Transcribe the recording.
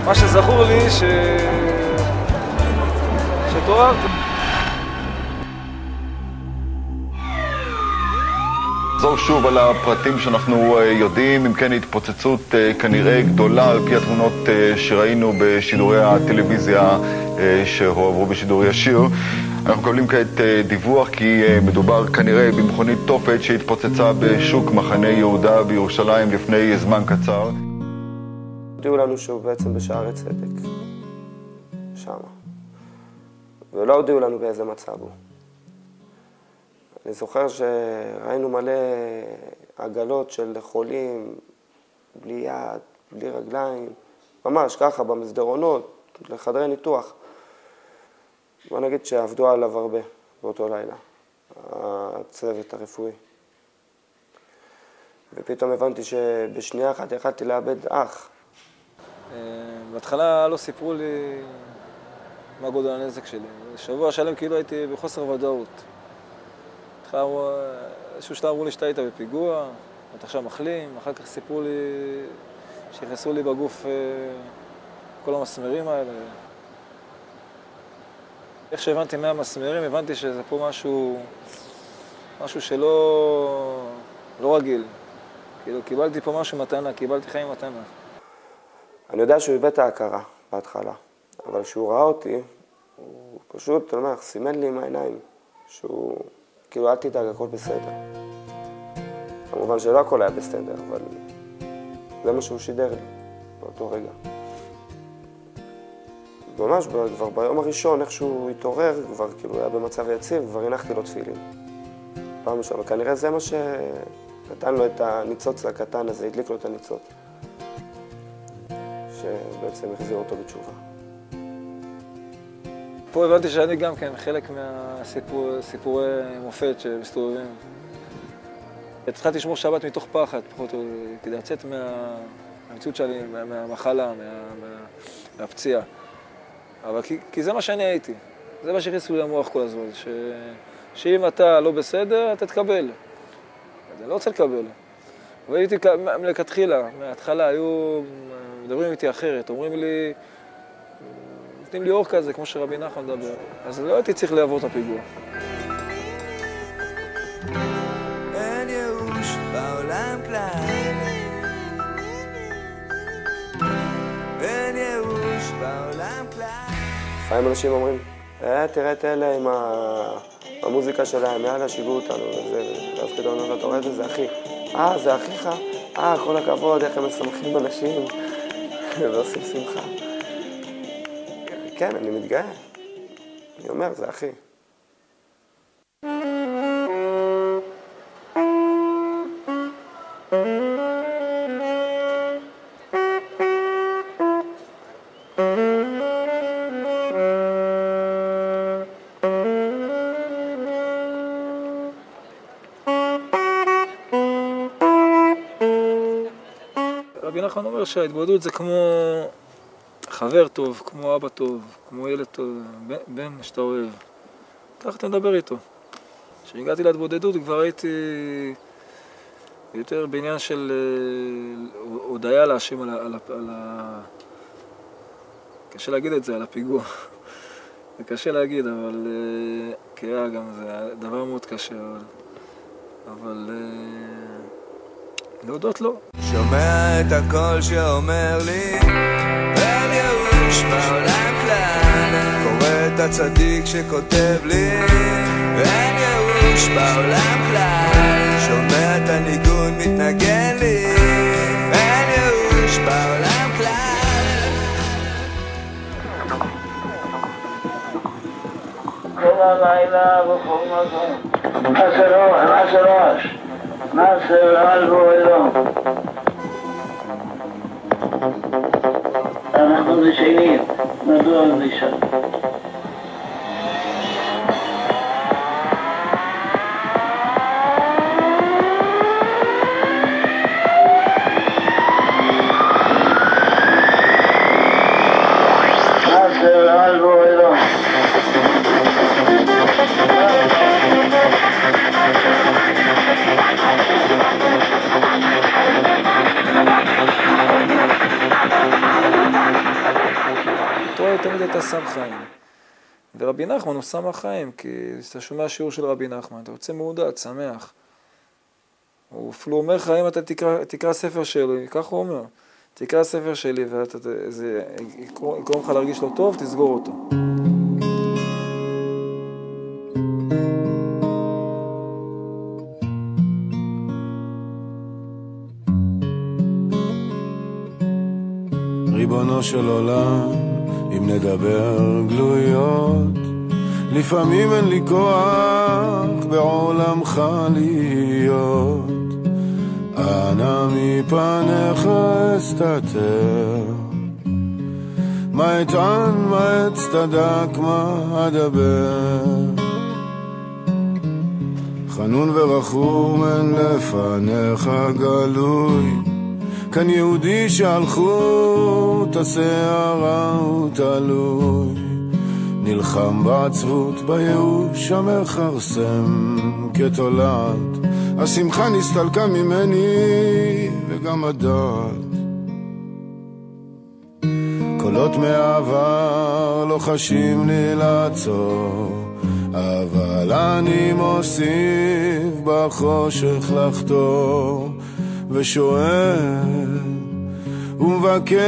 מה שזכור לי שתוארתי. נחזור שוב על הפרטים שאנחנו יודעים. אם כן, התפוצצות כנראה גדולה על פי התמונות שראינו בשידורי הטלוויזיה שהועברו בשידור ישיר. אנחנו מקבלים כעת דיווח כי מדובר כנראה במכונית תופת שהתפוצצה בשוק מחנה יהודה בירושלים לפני זמן קצר. הודיעו לנו שהוא בעצם בשערי צדק, שמה. ולא הודיעו לנו באיזה מצב הוא. אני זוכר שראינו מלא עגלות של חולים, בלי יד, בלי רגליים, ממש ככה במסדרונות, לחדרי ניתוח. בוא נגיד שעבדו עליו הרבה באותו לילה, הצוות הרפואי. ופתאום הבנתי שבשנייה אחת יכלתי לאבד אח. בהתחלה לא סיפרו לי מה גודל הנזק שלי. שבוע שלם כאילו הייתי בחוסר ודאות. איזשהו שלב אמרו לי שאתה היית בפיגוע, אתה עכשיו מחלים, אחר כך סיפרו לי שיחסו לי בגוף כל המסמרים האלה. איך שהבנתי מהמסמרים, הבנתי שזה פה משהו שלא רגיל. כאילו קיבלתי פה משהו מתנה, קיבלתי חיים מתנה. אני יודע שהוא איבד את ההכרה בהתחלה, אבל כשהוא ראה אותי, הוא פשוט, אני אומר, סימן לי עם העיניים, שהוא כאילו אל תדאג, הכל בסדר. כמובן שלא הכל היה בסדר, אבל זה מה שהוא שידר לי באותו רגע. ממש כבר ביום הראשון, איך שהוא התעורר, כבר כאילו היה במצב יציב, כבר הנחתי לו תפילין. פעם ראשונה, וכנראה זה מה שנתן לו את הניצוץ הקטן הזה, הדליק לו את הניצוץ. שבעצם החזיר אותו בתשובה. פה הבנתי שאני גם כן חלק מהסיפורי מופת שמסתובבים. התחלתי לשמור שבת מתוך פחד, פחות כדי לצאת מהמציאות שלי, מהמחלה, מהפציעה. אבל כי זה מה שאני הייתי, זה מה שהכניסו לי למוח כל הזמן, שאם אתה לא בסדר, אתה תקבל. אני לא רוצה לקבל. והייתי מלכתחילה, מההתחלה היו מדברים איתי אחרת, אומרים לי, נותנים לי אור כזה, כמו שרבי נחמן מדבר. אז לא הייתי צריך לעבור את הפיגוע. אין ייאוש בעולם כלל, אין ייאוש בעולם כלל. לפעמים אנשים אומרים, תראה את אלה עם המוזיקה שלהם, יאללה, שיגעו אותנו וזה, ואז כדי אומר, אתה רואה את זה, זה אחי. זה אחיך? כל הכבוד, איך הם משמחים אנשים ועושים שמחה. כן, אני מתגאה. אני אומר, זה אחי. רבי נחמן אומר שההתבודדות זה כמו חבר טוב, כמו אבא טוב, כמו ילד טוב, בן שאתה אוהב. ככה אתה מדבר איתו. כשהגעתי להתבודדות כבר הייתי יותר בעניין של הודיה להשם על קשה להגיד את זה, על הפיגוע. זה קשה להגיד, אבל קריאה גם זה דבר מאוד קשה, אבל להודות לו. שומע את הקול שאומר לי אין ייאוש בעולם כלל, קורא את הצדיק שכותב לי אין ייאוש בעולם כלל, שומע את הניגון מתנגן לי אין ייאוש בעולם כלל. כל הלילה וכל מקום נעשה ראש נעשה רעל ואוהלו. אנחנו נשנים, מדוע נשן? נעשה רעל ואוהלו. סם חיים. ורבי נחמן הוא סם החיים, כי אתה שומע שיעור של רבי נחמן, אתה יוצא מעודד, שמח. הוא אפילו אומר לך, אם אתה תקרא ספר שלי, כך הוא אומר, תקרא ספר שלי וזה יקרום לך להרגיש לא טוב, תסגור אותו. ריבונו של עולם, אם נדבר גלויות, לפעמים אין לי כוח בעולמך להיות. אנא מפניך אסתתר, מה אטען, מה אצטדק, מה אדבר. חנון ורחום אין לפניך גלוי, כאן יהודי שהלכו השערה ותלוי, נלחם בעצבות בייאוש המכרסם כתולד. השמחה נסתלקה ממני וגם הדעת, קולות מהעבר לא חשים לי לעצור, אבל אני מוסיף בחושך לחתור, ושואל ומבקש